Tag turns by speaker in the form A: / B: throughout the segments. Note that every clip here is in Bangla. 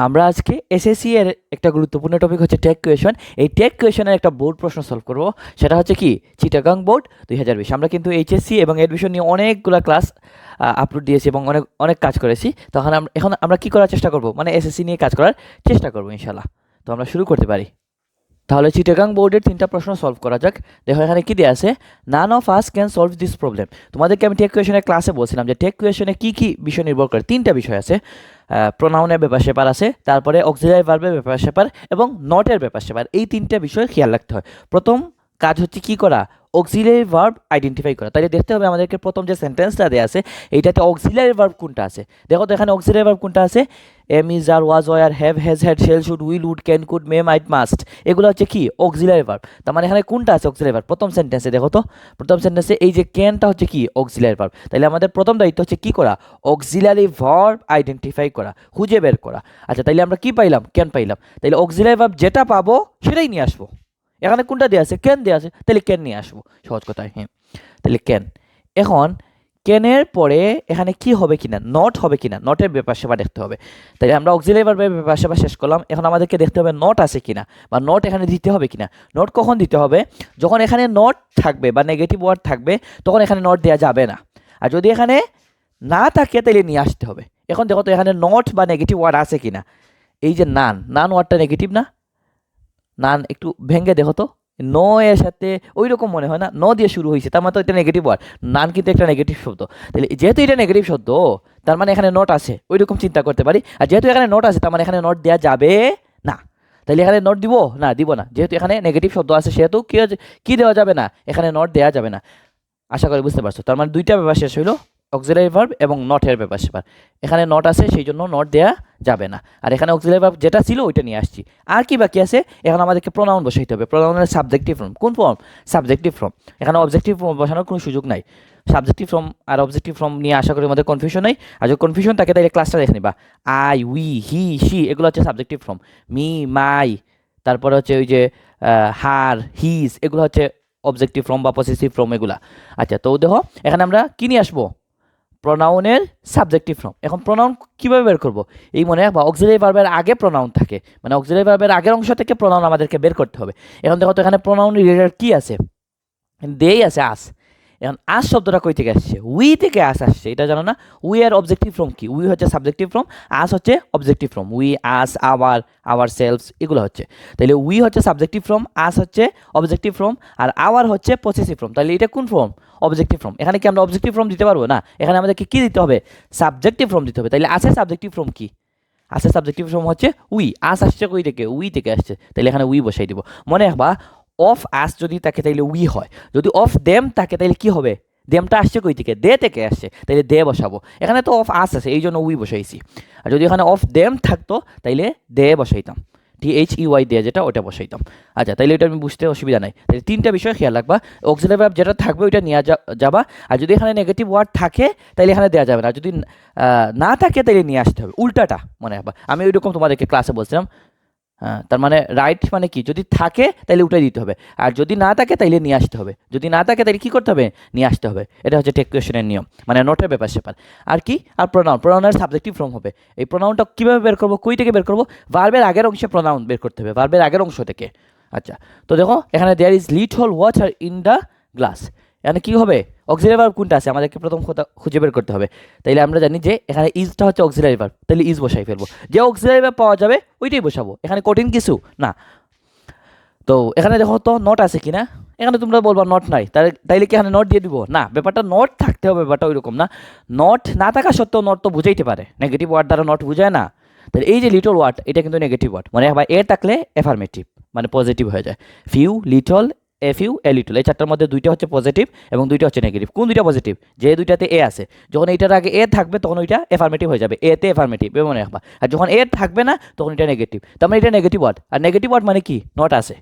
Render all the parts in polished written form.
A: আমরা আজকে এসএসসি এর একটা গুরুত্বপূর্ণ টপিক হচ্ছে টেক কোয়েশন। এই টেক কোয়েশনের একটা বোর্ড প্রশ্ন সলভ করব, সেটা হচ্ছে কি চিটাগাং বোর্ড 2020। আমরা কিন্তু এইচএসসি এবং এডমিশন নিয়ে অনেকগুলো ক্লাস আপলোড দিয়েছি এবং অনেক অনেক কাজ করেছি। তখন এখন আমরা কি করার চেষ্টা করব, মানে এসএসসি নিয়ে কাজ করার চেষ্টা করব ইনশাল্লাহ। তো আমরা শুরু করতে পারি। তাহলে চিটাগাং বোর্ডের 3টা প্রশ্ন সলভ করা যাক। দেখো এখানে কি দেওয়া আছে, none of us can solve this problem. তোমাদেরকে আমি টেক কোয়েশনের ক্লাসে বলছিলাম যে টেক কোয়েশনে কী কী বিষয় নির্ভর করে। 3টা বিষয় আছে, প্রোনাউনের ব্যাপার সেপার আছে, তারপরে অক্সিলারি ভার্বের ব্যাপার সেপার এবং নটের ব্যাপার সেপার। এই 3টা বিষয় খেয়াল রাখতে হয়। প্রথম কাজ হচ্ছে কি করা, অক্সিলারি ভার্ব আইডেন্টিফাই করা। তাহলে দেখতে হবে আমাদেরকে প্রথম যে সেন্টেন্সটা দেওয়া আছে এইটাতে অক্সিলারি ভার্ব কোনটা আছে। দেখো তো এখানে অক্সিলারি ভার্ব কোনটা আছে, am is are was were have has had shall should will would can could may might must, এগুলো হচ্ছে কি অক্সিলারি ভার্ব। তার মানে এখানে কোনটা আছে অক্সিলারি ভার্ব প্রথম সেন্টেন্সে। দেখো তো প্রথম সেন্টেন্সে এই যে ক্যানটা হচ্ছে কি অক্সিলারি ভার্ব। তাহলে আমাদের প্রথম দায়িত্ব হচ্ছে কি করা, অক্সিলারি ভার্ব আইডেন্টিফাই করা, খুঁজে বের করা। আচ্ছা তাইলে আমরা কি পাইলাম, ক্যান পাইলাম। তাইলে অক্সিলারি ভার্ব যেটা পাবো সেটাই নিয়ে আসবো। এখানে কোনটা দেওয়া আছে, ক্যান দেওয়া আছে, তাহলে ক্যান নিয়ে আসবো, সহজ কথায়। হ্যাঁ তাহলে ক্যান। এখন ক্যানের পরে এখানে কি হবে কিনা, নট হবে কিনা, নটের ব্যাপার সেবা দেখতে হবে। তাই আমরা অক্সিলারি ভার্বের ব্যাপার সেবা শেষ করলাম। এখন আমাদেরকে দেখতে হবে নট আছে কিনা, বা নট এখানে দিতে হবে কিনা। নট কখন দিতে হবে, যখন এখানে নট থাকবে বা নেগেটিভ ওয়ার্ড থাকবে তখন এখানে নট দেওয়া যাবে না। আর যদি এখানে না থাকে তাহলে নিয়ে আসতে হবে। এখন দেখো তো এখানে নট বা নেগেটিভ ওয়ার্ড আছে কিনা। এই যে নান, নান ওয়ার্ডটা নেগেটিভ না, নান একটু ভেঙে দেখো তো, নো এর সাথে ওই রকম মনে হয় না, ন দিয়ে শুরু হয়েছে, তার মানে তো এটা নেগেটিভ ওয়ার্ড। নান কিন্তু একটা নেগেটিভ শব্দ। তাহলে যেহেতু এটা নেগেটিভ শব্দ তার মানে এখানে নট আছে, ওই রকম চিন্তা করতে পারি। আর যেহেতু এখানে নট আছে তার মানে এখানে নট দেওয়া যাবে না। তাহলে এখানে নট দিব না, দিব না। যেহেতু এখানে নেগেটিভ শব্দ আছে সেহেতু কি দেওয়া যাবে না, এখানে নট দেওয়া যাবে না। আশা করি বুঝতে পারছো। তার মানে 2টা ব্যাপার শেষ হইলো, অক্সিলারি ভার্ব এবং নটের ব্যাপার সেপার। এখানে নট আছে সেই জন্য নট দেওয়া যাবে না। আর এখানে অক্সিলারি ভার্ব যেটা ছিল ওইটা নিয়ে আসছি। আর কি বাকি আছে, এখন আমাদেরকে প্রোনাউন বসাইতে হবে। প্রোনাউনের সাবজেক্টিভ ফর্ম, কোন ফর্ম, সাবজেক্টিভ ফর্ম। এখানে অবজেক্টিভ ফর্ম বসানোর কোনো সুযোগ নাই। সাবজেক্টিভ ফর্ম আর অবজেক্টিভ ফর্ম নিয়ে আশা করি আমাদের কনফিউশন নাই। আর যদি কনফিউশন থাকে তাহলে ক্লাসটা দেখে নিবা। আই, উই, হি, শি এগুলো হচ্ছে সাবজেক্টিভ ফর্ম। মি, মাই, তারপরে হচ্ছে ওই যে হার, হিজ এগুলো হচ্ছে অবজেক্টিভ ফর্ম বা পসেসিভ ফর্ম এগুলা। আচ্ছা তো দেখো এখানে আমরা কি নিয়ে আসবো, প্রোনাউনের সাবজেক্টিভ ফর্ম। এখন প্রোনাউন কীভাবে বের করবো, এই মনে রাখবা অক্সিলারি ভার্বের আগে প্রোনাউন থাকে, মানে অক্সিলারি ভার্বের আগের অংশ থেকে প্রোনাউন আমাদেরকে বের করতে হবে। এখন দেখো তো এখানে প্রোনাউন রিলেটেড কি আছে, দেই আছে আস। এখন আস শব্দটা কই থেকে আসছে, উই থেকে আস আসছে, এটা জানো না। উই আর অবজেক্টিভ ফর্ম কি, উই হচ্ছে সাবজেক্টিভ ফর্ম, আস হচ্ছে objective form. We, us, ourselves এগুলো হচ্ছে। তাহলে উই হচ্ছে সাবজেক্টিভ ফর্ম, আস হচ্ছে অবজেক্টিভ ফর্ম, আর আওয়ার হচ্ছে পসেসিভ ফর্ম। তাহলে এটা কোন ফর্ম, অবজেক্টিভ ফর্ম। এখানে কি আমরা অবজেক্টিভ ফর্ম দিতে পারবো না, এখানে আমাদেরকে কি দিতে হবে, সাবজেক্টিভ ফর্ম দিতে হবে। তাহলে আসে সাবজেক্টিভ ফর্ম কি, আসে সাবজেক্টিভ ফর্ম হচ্ছে উই। আস আসছে কই থেকে, উই থেকে আসছে, তাহলে এখানে উই বসাই দিব। মনে রাখবা অফ আস যদি থাকে তাইলে উই হয়, যদি অফ দেম থাকে তাহলে কি হবে, দেমটা আসছে কই থেকে, দে থেকে আসছে, তাইলে দে বসাবো। এখানে তো অফ আস আছে এই জন্য উই বসাইছি। আর যদি এখানে অফ দেম থাকতো তাইলে দে বসাইতাম, THEY দিয়ে যেটা ওটা বসাইতাম। আচ্ছা তাইলে এটা আমি বুঝতে অসুবিধা নাই। তাহলে 3টা বিষয় খেয়াল রাখবা, অক্সিলারি ভার্ব যেটা থাকবে ওইটা নিয়ে যাবা। আর যদি এখানে নেগেটিভ ওয়ার্ড থাকে তাইলে এখানে দেওয়া যাবে না, যদি না থাকে তাইলে নিয়ে আসতে হবে, উল্টাটা মনে রাখবা। আমি ওই রকম তোমাদেরকে ক্লাসে বলছিলাম। হ্যাঁ তার মানে রাইট মানে কি, যদি থাকে তাহলে উঠাই দিতে হবে, আর যদি না থাকে তাইলে নিয়ে আসতে হবে, যদি না থাকে তাহলে কী করতে হবে, নিয়ে আসতে হবে। এটা হচ্ছে টেক কোয়েশনের নিয়ম, মানে নোটের ব্যাপার সেপার। আর কি, আর প্রোনাউন, প্রোনাউনের সাবজেক্টিভ ফর্ম হবে। এই প্রোনাউনটা কীভাবে বের করবো, কই থেকে বের করবো, ভার্বের আগের অংশে প্রোনাউন বের করতে হবে, ভার্বের আগের অংশ থেকে। আচ্ছা তো দেখো এখানে there is little water in the glass. এখানে কী হবে, অক্সিলারি ভার্ব কোনটা আছে আমাদেরকে প্রথম কথা খুঁজে বের করতে হবে। তাইলে আমরা জানি যে এখানে ইজটা হচ্ছে অক্সিলারি ভার্ব, তাহলে ইজ বসাই ফেলবো। যে অক্সিলারি ভার্ব পাওয়া যাবে ওইটাই বসাবো, এখানে কঠিন কিছু না। তো এখানে দেখো তো নট আছে কিনা, এখানে তোমরা বলবা নট নাই, তাইলে কি এখানে নট দিয়ে দিব না, ব্যাপারটা নট থাকতে হবে, ব্যাপারটা ওই রকম না। নট না থাকা সত্ত্বেও নট তো বুঝাইতে পারে, নেগেটিভ ওয়ার্ড দ্বারা নট বুঝায় না। তাহলে এই যে লিটল ওয়ার্ড এটা কিন্তু নেগেটিভ ওয়ার্ড, মানে আবার এ থাকলে এফার্মেটিভ মানে পজিটিভ হয়ে যায়। Few, little, a few, a little, এই 4টার মধ্যে 2টা হচ্ছে পজিটিভ এবং 2টা হচ্ছে নেগেটিভ। কোন 2টা পজিটিভ, যে 2টাতে এ আছে, যখন এইটার আগে এ থাকবে তখন ওইটা এফার্মেটিভ হয়ে যাবে, এতে এফার্মেটিভ মনে রাখবা। আর যখন এ থাকবে না তখন এটা নেগেটিভ, তার মানে এটা নেগেটিভ ওয়ার্ড। আর নেগেটিভ ওয়ার্ড মানে কি, নট আছে,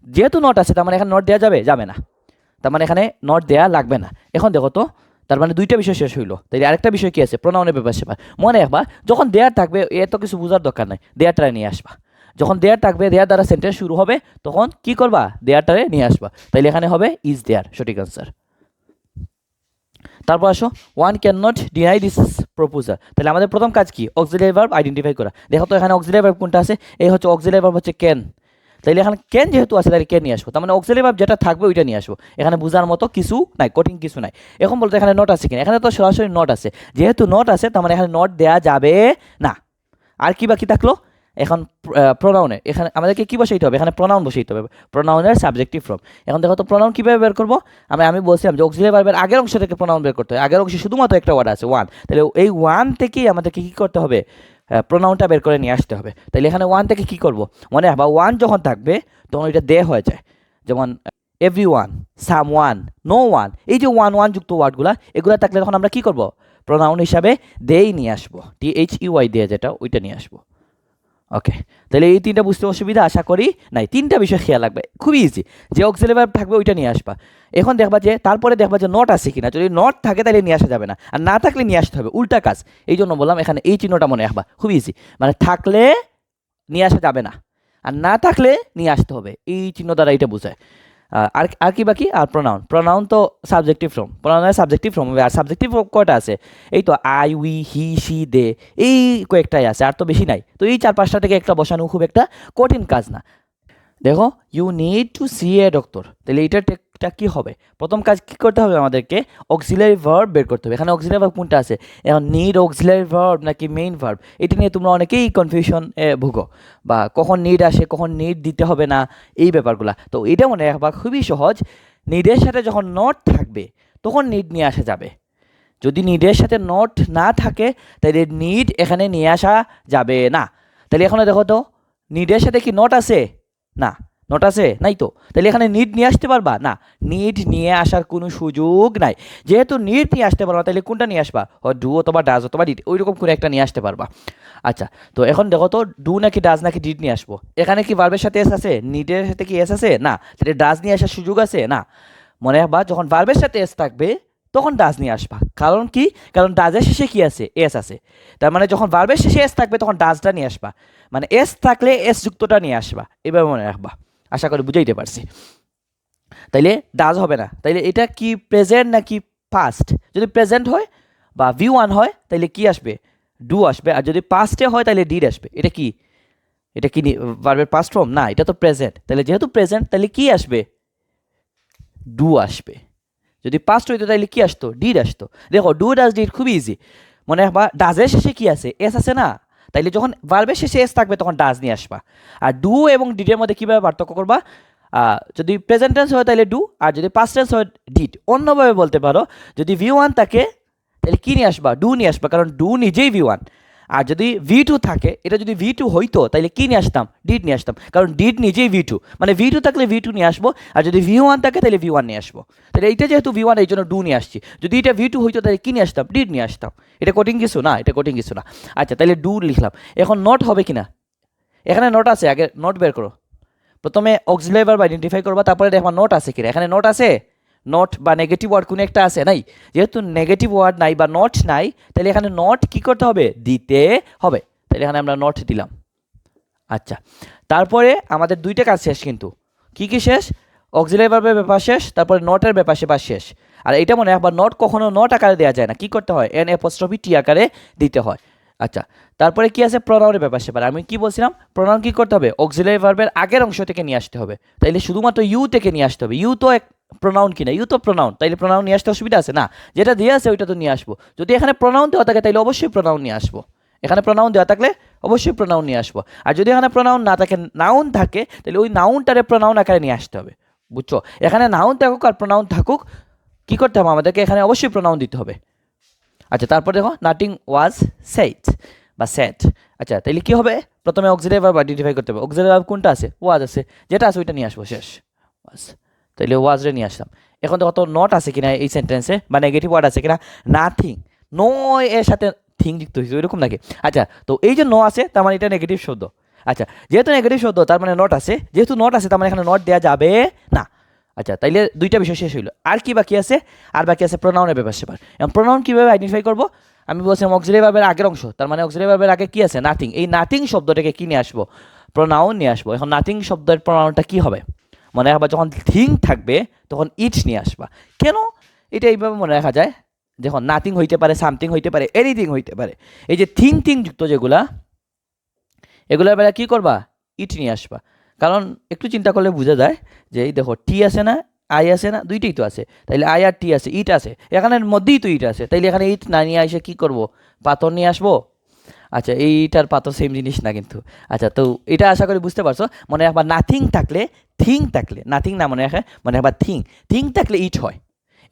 A: যেহেতু নট আছে তার মানে এখানে নট দেওয়া যাবে যাবে না, তার মানে এখানে নট দেওয়া লাগবে না। এখন দেখো তো তার মানে 2টা বিষয় শেষ হইলো। তাই আরেকটা বিষয় কি আছে, প্রোনাউনের ব্যাপার সেপার। মনে রাখবা যখন দেয়ার থাকবে এত কিছু বোঝার দরকার নাই, দেয়ারটারে নিয়ে আসবা। যখন দেয়ার থাকবে, দেয়ার দ্বারা সেন্টেন্স শুরু হবে, তখন কি করবা, দেয়ারটারে নিয়ে আসবা। তাইলে এখানে হবে ইজ দেয়ার, সঠিক আনসার। তারপর আসো one can not deny this proposal. তাহলে আমাদের প্রথম কাজ কি? অক্সিলারি ভার্ব আইডেন্টিফাই করা। দেখো তো এখানে অক্সিলারি ভার্ব কোনটা আছে? এই হচ্ছে অক্সিলারি ভার্ব হচ্ছে ক্যান। তাইলে এখানে ক্যান যেহেতু আছে তাহলে ক্যান নিয়ে আসবো, তার মানে অক্সিলারি ভার্ব যেটা থাকবে ওইটা নিয়ে আসবো। এখানে বোঝার মতো কিছু নাই, কঠিন কিছু নাই। এখন বলতে এখানে নট আছে কিনা? এখানে তো সরাসরি নট আছে, যেহেতু নট আছে তার মানে এখানে নট দেওয়া যাবে না। আর কি বাকি থাকলো? এখন প্রোনাউনে এখানে আমাদেরকে কি বসাইতে হবে? এখানে প্রোনাউন বসাইতে হবে, প্রোনাউনের সাবজেক্টিভ ফর্ম। এখন দেখো তো প্রোনাউন কীভাবে বের করবো? আমি বলছিলাম যে অক্সিলারি ভার্বের আগের অংশ থেকে প্রোনাউন বের করতে হয়। আগের অংশে শুধুমাত্র একটা ওয়ার্ড আছে, ওয়ান। তাহলে এই ওয়ান থেকেই আমাদেরকে কী করতে হবে? প্রোনাউনটা বের করে নিয়ে আসতে হবে। তাহলে এখানে ওয়ান থেকে কী করবো? মনে বা ওয়ান যখন থাকবে তখন এটা দে হয়ে যায়। যেমন every one, some one, no one, এই যে ওয়ান ওয়ান যুক্ত ওয়ার্ডগুলো, এগুলো থাকলে তখন আমরা কী করবো? প্রোনাউন হিসাবে দেই নিয়ে আসবো, THEY দিয়ে যেটা ওইটা নিয়ে আসবো। ওকে, তাহলে এই তিনটা বুঝতে অসুবিধা আশা করি নাই। তিনটা বিষয় খেয়াল রাখবে, খুবই ইজি। যে অক্সিলারি ভার্ব থাকবে ওইটা নিয়ে আসবা। এখন দেখবা যে তারপরে দেখবা যে নট আছে কিনা। যদি নট থাকে তাহলে নিয়ে আসা যাবে না, আর না থাকলে নিয়ে আসতে হবে, উল্টা কাজ। এই জন্য বললাম এখানে এই চিহ্নটা মনে রাখবা, খুবই ইজি। মানে থাকলে নিয়ে আসা যাবে না, আর না থাকলে নিয়ে আসতে হবে, এই চিহ্ন দ্বারা এটা বোঝায়। আর কি বাকি? আর প্রোনাউন তো সাবজেক্টিভ ফর্ম, প্রোনাউনের সাবজেক্টিভ ফর্ম হবে। আর সাবজেক্টিভ কয়টা আছে? এই তো আই, উই, হি, শি, দে, এই কয়েকটাই আছে, আর তো বেশি নাই। তো এই 4-5টা থেকে একটা বসানো খুব একটা কঠিন কাজ না। দেখো, you need to see a doctor, তাহলে এইটার টেকটা কী হবে? প্রথম কাজ কী করতে হবে? আমাদেরকে অক্সিলারি ভার্ব বের করতে হবে। এখানে অক্সিলারি ভার্ব কোনটা আছে? এখন নিড অক্সিলারি ভার্ব নাকি মেইন ভার্ব, এটা নিয়ে তোমরা অনেকেই কনফিউশন ভুগো, বা কখন নিড আসে, কখন নিড দিতে হবে না, এই ব্যাপারগুলো। তো এটা মনে রাখবা, খুবই সহজ। নিডের সাথে যখন নট থাকবে তখন নিড নিয়ে আসা যাবে। যদি নিডের সাথে নট না থাকে তাহলে নিড এখানে নিয়ে আসা যাবে না। তাহলে এখানে দেখো তো, নিডের সাথে কি নট আছে? না, নট আছে নাই তো। তাহলে এখানে নিড নিয়ে আসতে পারবা না, নিড নিয়ে আসার কোনো সুযোগ নাই। যেহেতু নিড নিয়ে আসতে পারবা, তাহলে কোনটা নিয়ে আসবা? ডু অথবা ডাজ অথবা ডিড, ওইরকম করে একটা নিয়ে আসতে পারবা। আচ্ছা, তো এখন দেখো তো, ডু নাকি ডাজ নাকি ডিড নিয়ে আসবো? এখানে কি ভার্বের সাথে এস আছে? নিডের সাথে কি এস আছে? না। তাহলে ডাজ নিয়ে আসার সুযোগ আছে? না। মনে রাখবা, যখন ভার্বের সাথে এস থাকবে তখন ডাজ নিয়ে আসবা। কারণ কি? কারণ ডাজের শেষে কি আছে? এস আছে। তার মানে যখন ভার্বের শেষে এস থাকবে তখন ডাজটা নিয়ে আসবা, মানে এস থাকলে এস যুক্তটা নিয়ে আসবা। এভাবে মনে রাখবা, আশা করি বুঝাইতে পারছি। তাইলে ডাজ হবে না। তাইলে এটা কি প্রেজেন্ট নাকি পাস্ট? যদি প্রেজেন্ট হয় বা V1 হয় তাইলে কি আসবে? ডু আসবে। আর যদি পাস্টে হয় তাহলে ডিড আসবে। এটা কি ভার্বের পাস্ট ফর্ম? না, এটা তো প্রেজেন্ট। তাহলে যেহেতু প্রেজেন্ট তাহলে কি আসবে? ডু আসবে। যদি পাস্ট হইতো তাহলে কি আসতো? ডিড আসতো। দেখো, ডু ডাজ ডিড খুবই ইজি। মনে রাখবা, ডাজের শেষে কি আছে? এস আছে না। তাইলে যখন ভার্বের শেষে এস থাকবে তখন ডাজ নিয়ে আসবা। আর ডু এবং ডিডের মধ্যে কীভাবে পার্থক্য করবা? যদি প্রেজেন্ট টেন্স হয় তাহলে ডু, আর যদি পাস্ট টেন্স হয় ডিড। অন্যভাবে বলতে পারো, যদি V1 থাকে তাহলে কি নিয়ে আসবা? ডু নিয়ে আসবা, কারণ ডু নিজেই V1। আর যদি V2 থাকে, এটা যদি V2 হইতো তাহলে কি নিয়ে আসতাম? ডিড নিয়ে আসতাম, কারণ ডিড নিজেই V2। মানে V2 থাকলে V2 নিয়ে আসবো, আর যদি V1 থাকে তাহলে V1 নিয়ে আসবো। তাহলে এইটা যেহেতু V1 এই জন্য ডু নিয়ে আসছি। যদি এটা V2 হইতো তাহলে কি নিয়ে আসতাম? ডিড নিয়ে আসতাম। এটা কঠিন কিছু না, এটা কঠিন কিছু না। আচ্ছা, তাহলে ডু লিখলাম। এখন নট হবে কিনা? এখানে নট আছে, আগে নট বের করো। প্রথমে অক্সিলারি ভার্ব আইডেন্টিফাই করবা, তারপরে দেখবা নট আছে কিনা। এখানে নট আছে? নট বা নেগেটিভ ওয়ার্ড কোনো একটা আছে? নাই। যেহেতু নেগেটিভ ওয়ার্ড নাই বা নট নাই, তাহলে এখানে নট কি করতে হবে? দিতে হবে। তাহলে এখানে আমরা নট দিলাম। আচ্ছা, তারপরে আমাদের দুইটা কাজ শেষ কিন্তু। কি কি শেষ? অক্সিলারি ভার্বের ব্যাপার শেষ, তারপরে নটের ব্যাপার শেষ। আর এটা মনে রাখবা, নট কখনো নট আকারে দেওয়া যায় না। কি করতে হয়? N'T আকারে দিতে হয়। আচ্ছা, তারপরে কি আছে? প্রোনাউনের ব্যাপার স্যাপার। আমি কি বলছিলাম? প্রোনাউন কি করতে হবে? অক্সিলারি ভার্বের আগের অংশ থেকে নিয়ে আসতে হবে। তাইলে শুধুমাত্র ইউ থেকে নিয়ে আসতে হবে। ইউ তো এক প্রোনাউন কিনা? ইউ তো প্রোনাউন। তাইলে প্রোনাউন নিয়ে আসতে অসুবিধা আছে না? যেটা দিয়ে আছে ওইটা তো নিয়ে আসবো। যদি এখানে প্রোনাউন দেওয়া থাকে তাহলে অবশ্যই প্রোনাউন নিয়ে আসবো। এখানে প্রোনাউন দেওয়া থাকলে অবশ্যই প্রোনাউন নিয়ে আসবো। আর যদি এখানে প্রোনাউন না থাকে, নাউন থাকে, তাহলে ওই নাউনটারে প্রোনাউন আকারে নিয়ে আসতে হবে। বুঝছো? এখানে নাউন থাকুক আর প্রোনাউন থাকুক, কি করতে হবে? আমাদেরকে এখানে অবশ্যই প্রোনাউন দিতে হবে। আচ্ছা, তারপর দেখো, নাথিং ওয়াজ সেড বা সেট। আচ্ছা, তাইলে কি হবে? প্রথমে অক্সিলারি ভার্ব আইডেন্টিফাই করতে হবে। অক্সিলারি ভার্ব কোনটা আছে? ওয়াজ আছে। যেটা আছে ওইটা নিয়ে আসবো, শেষ। ওয়াজ, তাইলে ওয়াজরে নিয়ে আসলাম। এখন দেখো তো নট আছে কিনা এই সেন্টেন্সে, বা নেগেটিভ ওয়ার্ড আছে কিনা? নাথিং। নো এর সাথে থিং যুক্ত হয়েছে, ওইরকম নাকি? আচ্ছা, তো এই যে নো আছে তার মানে এটা নেগেটিভ শব্দ। আচ্ছা, যেহেতু নেগেটিভ শব্দ তার মানে নট আছে। যেহেতু নট আছে তার মানে এখানে নট দেওয়া যাবে না। আচ্ছা, তাইলে দুইটা বিষয় শেষ হইলো। আর কি বাকি আছে? আর বাকি আছে প্রোনাউনের ব্যাপার স্যাপার। এখন প্রোনাউন কীভাবে আইডেন্টিফাই করবো? আমি বলছিলাম অক্সিলারি ভার্বের আগের অংশ, তার মানে অক্সিলারি ভার্বের আগে কি আছে? নাথিং। এই নাথিং শব্দটাকে কি নিয়ে আসবো? প্রোনাউন নিয়ে আসবো। এখন নাথিং শব্দের প্রোনাউনটা কি হবে? মনে রাখবা, যখন থিং থাকবে তখন ইট নিয়ে আসবা। কেন এটা এইভাবে মনে রাখা যায়? দেখো নাথিং হইতে পারে, সামথিং হইতে পারে, এনিথিং হইতে পারে। এই যে থিং যুক্ত যেগুলা, এগুলোর বেলা কী করবা, ইট নিয়ে আসবা। কারণ একটু চিন্তা করলে বোঝা যায় যে এই দেখো টি আছে না, আই আছে না, দুইটাই তো আছে, তাইলে আই আর টি আছে, ইট আছে, এখানের মধ্যেই তো ইট আছে, তাইলে এখানে ইট না নিয়ে এসে কী করবো, পাথর নিয়ে আসবো। আচ্ছা, এইটার পাথর সেম জিনিস না কিন্তু। আচ্ছা, তো এটা আশা করি বুঝতে পারছো। মনে রাখবা নাথিং থাকলে, থিং থাকলে, নাথিং না মনে রাখে, মনে রাখবা থিং থাকলে ইট হয়।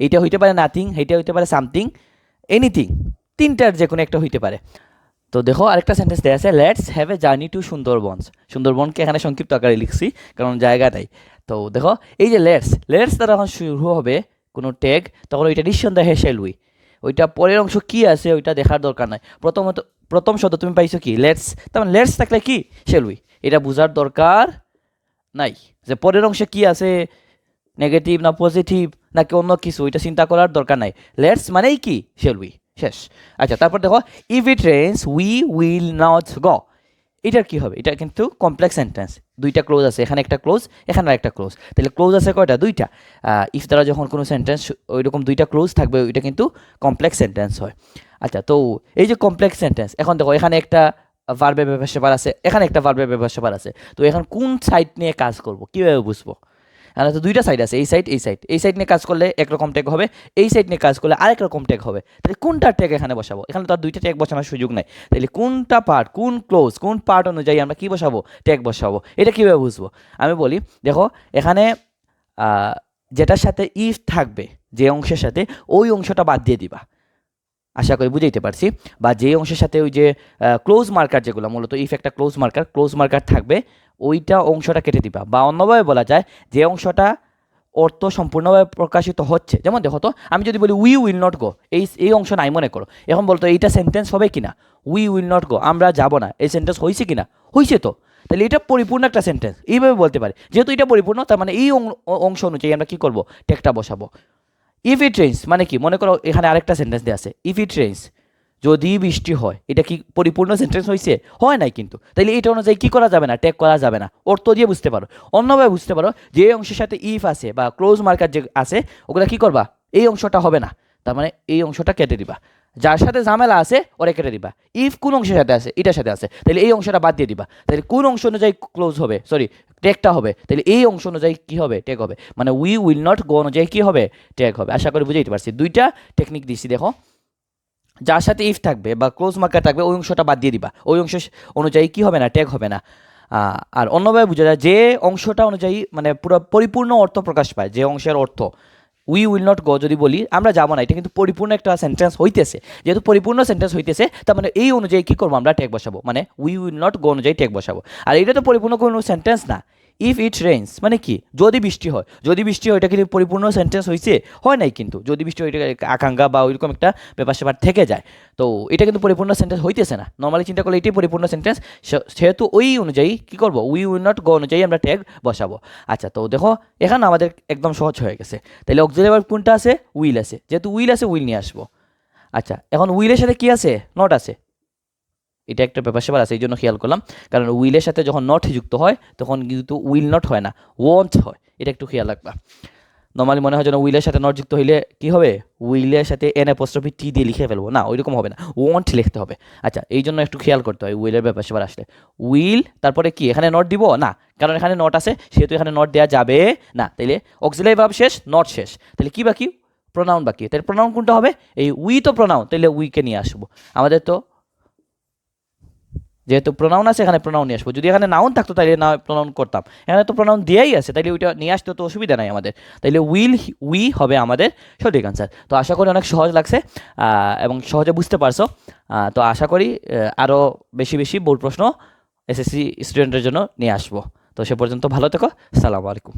A: এইটা হইতে পারে নাথিং, এইটা হইতে পারে সামথিং, এনিথিং, তিনটার যে কোনো একটা হইতে পারে। তো দেখো আরেকটা সেন্টেন্স দেওয়া আছে, let's have a journey to Sundarbans. সুন্দরবনকে এখানে সংক্ষিপ্ত আকারে লিখছি কারণ জায়গা নাই। তো দেখো এই যে লেটস দ্বারা যখন শুরু হবে কোনো ট্যাগ, তখন ওইটা নিঃসন্দেহে শ্যাল উই। ওইটা পরের অংশ কি আছে ওইটা দেখার দরকার নাই। প্রথম শব্দ তুমি পাইছো কি, লেটস, তার মানে লেটস থাকলে কি শ্যাল উই, এটা বোঝার দরকার নাই যে পরের অংশে কি আছে, নেগেটিভ না পজিটিভ নাকি অন্য কিছু, ওইটা চিন্তা করার দরকার নাই। লেটস মানেই কি শ্যাল উই, শেষ। আচ্ছা, তারপর দেখো if it rains we will not go. এটার কি হবে, এটা কিন্তু কমপ্লেক্স সেন্টেন্স, দুইটা ক্লোজ আছে, এখানে একটা ক্লোজ, এখানে একটা ক্লোজ, তাহলে ক্লোজ আছে কয়টা, দুইটা। ইফ দ্বারা যখন কোনো সেন্টেন্স ওইরকম দুইটা ক্লোজ থাকবে ওইটা কিন্তু কমপ্লেক্স সেন্টেন্স হয়। আচ্ছা, তো এই যে কমপ্লেক্স সেন্টেন্স, এখন দেখো এখানে একটা ভার্বের ব্যবহার সেবার আছে, এখানে একটা ভার্বের ব্যবহার সেবার আছে, তো এখন কোন সাইড নিয়ে কাজ করব, কীভাবে বুঝবো? আর তো দুইটা সাইড আছে, এই সাইড নিয়ে কাজ করলে একরকম ট্যাগ হবে, এই সাইড নিয়ে কাজ করলে আরেক রকম ট্যাগ হবে। তাহলে কোনটা ট্যাগ এখানে বসাবো? এখানে তো আর দুইটা ট্যাগ বসানোর সুযোগ নাই। তাহলে কোনটা পার্ট, কোন ক্লোজ, কোন পার্ট অনুযায়ী আমরা কী বসাবো, ট্যাগ বসাবো, এটা কীভাবে বুঝবো? আমি বলি, দেখো এখানে যেটার সাথে ইফ থাকবে, যে অংশের সাথে, ওই অংশটা বাদ দিয়ে দিবা। আশা করি বুঝাইতে পারছি। বা যে অংশের সাথে ওই যে ক্লোজ মার্কার, যেগুলো মূলত ইফ একটা ক্লোজ মার্কার থাকবে, ওইটা অংশটা কেটে দিবা। বা অন্যভাবে বলা যায়, যে অংশটা অর্থ সম্পূর্ণভাবে প্রকাশিত হচ্ছে, যেমন দেখো তো আমি যদি বলি উই উইল নট গো, এই অংশ নাই মনে করো, এখন বলতো এইটা সেন্টেন্স হবে কিনা, উই উইল নট গো, আমরা যাব না, এই সেন্টেন্স হয়েছে কিনা, হয়েছে তো, তাহলে এটা পরিপূর্ণ একটা সেন্টেন্স, এইভাবে বলতে পারি। যেহেতু এটা পরিপূর্ণ, তার মানে এই অংশ অনুযায়ী আমরা কী করবো, ট্যাগটা বসাবো। ইফ ইট রেইনস মানে কি, মনে করো এখানে আরেকটা সেন্টেন্স দেওয়া আছে, ইফ ইট রেইনস, যদি বৃষ্টি হয়, এটা কি পরিপূর্ণ সেন্টেন্স হয়েছে, হয় নাই কিন্তু, তাইলে এটা অনুযায়ী কী করা যাবে না, ট্যাগ করা যাবে না। অর্থ দিয়ে বুঝতে পারো, অন্যভাবে বুঝতে পারো, যে অংশের সাথে ইফ আছে বা ক্লোজ মার্কার যে আছে, ওগুলো কী করবা, এই অংশটা হবে না, তার মানে এই অংশটা কেটে দিবা। যার সাথে ঝামেলা আছে ওরা কেটে দিবা। ইফ কোন অংশের সাথে আছে, এটার সাথে আছে, তাহলে এই অংশটা বাদ দিয়ে দিবা। তাহলে কোন অংশ অনুযায়ী ক্লোজ হবে, ট্যাগটা হবে, তাহলে এই অংশ অনুযায়ী কী হবে, ট্যাগ হবে। মানে উই উইল নট গো অনুযায়ী কী হবে, ট্যাগ হবে। আশা করি বুঝাইতে পারছি। দুইটা টেকনিক দিচ্ছি, দেখো যার সাথে ইফ থাকবে বা ক্লোজ মার্কার থাকবে, ওই অংশটা বাদ দিয়ে দিবা, ওই অংশ অনুযায়ী কী হবে না, ট্যাগ হবে না। আর অন্যভাবে বোঝা যায়, যে অংশটা অনুযায়ী মানে পুরো পরিপূর্ণ অর্থ প্রকাশ পায়, যে অংশের অর্থ উই উইল নট গো যদি বলি আমরা যাবো না, এটা কিন্তু পরিপূর্ণ একটা সেন্টেন্স হইতেছে। যেহেতু পরিপূর্ণ সেন্টেন্স হইতেছে, তার মানে এই অনুযায়ী কী করবো, আমরা ট্যাগ বসাবো, মানে উই উইল নট গো অনুযায়ী ট্যাগ বসাবো। আর এটা তো পরিপূর্ণ কোনো সেন্টেন্স না। ইফ ইট রেইনস মানে কি, যদি বৃষ্টি হয়, এটা কিন্তু পরিপূর্ণ সেন্টেন্স হয়েছে, হয় নাই কিন্তু। যদি বৃষ্টি হয়, এটা আকাঙ্ক্ষা বা ওইরকম একটা ব্যাপার স্যাপার থেকে যায়, তো এটা কিন্তু পরিপূর্ণ সেন্টেন্স হইতেছে না। নর্মালি চিন্তা করলে এটাই পরিপূর্ণ সেন্টেন্স, সেহেতু ওই অনুযায়ী কী করবো, উই উইল নট গো অনুযায়ী আমরা ট্যাগ বসাবো। আচ্ছা, তো দেখো এখানে আমাদের একদম সহজ হয়ে গেছে। তাহলে অক্সিলারি ভার্ব কোনটা আছে, উইল আছে, যেহেতু উইল আছে উইল নিয়ে আসবো। আচ্ছা, এখন উইলের সাথে কি আছে, নট আছে, এটা একটা ব্যাপার স্যাপার আছে, এই জন্য খেয়াল করলাম। কারণ উইলের সাথে যখন নট যুক্ত হয় তখন কিন্তু উইল নট হয় না, ওয়ন্ট হয়, এটা একটু খেয়াল রাখবা। নর্মালি মনে হয় যেন উইলের সাথে নট যুক্ত হইলে কী হবে, উইলের সাথে এন অ্যাপোস্ট্রফি টি দিয়ে লিখে ফেলবো, না ওইরকম হবে না, ওয়ন্ট লিখতে হবে। আচ্ছা, এই জন্য একটু খেয়াল করতে হয় উইলের ব্যাপার স্যাপার আসলে। উইল তারপরে কি, এখানে নট দিব না, কারণ এখানে নট আছে, সেহেতু এখানে নট দেওয়া যাবে না। তাইলে অক্সিলারি ভার্ব শেষ, নট শেষ, তাহলে কি বাকি, প্রোনাউন বাকি। তাহলে প্রোনাউন কোনটা হবে, এই উই তো প্রোনাউন, তাহলে উইকে নিয়ে আসবো। আমাদের তো যেহেতু প্রোনাউন আছে, এখানে প্রোনাউন নিয়ে আসবো। যদি এখানে নাউন থাকতো তাহলে না প্রোনাউন করতাম, এখানে তো প্রোনাউন দিয়েই আছে, তাইলে ওইটা নিয়ে আসতে তো অসুবিধা নাই আমাদের। তাইলে উই হবে আমাদের সঠিক আনসার। তো আশা করি অনেক সহজ লাগছে এবং সহজে বুঝতে পারছো। তো আশা করি আরও বেশি বেশি বোর্ড প্রশ্ন এসএসসি স্টুডেন্টের জন্য নিয়ে আসবো। তো সে পর্যন্ত ভালো থেকো, আসসালামু আলাইকুম।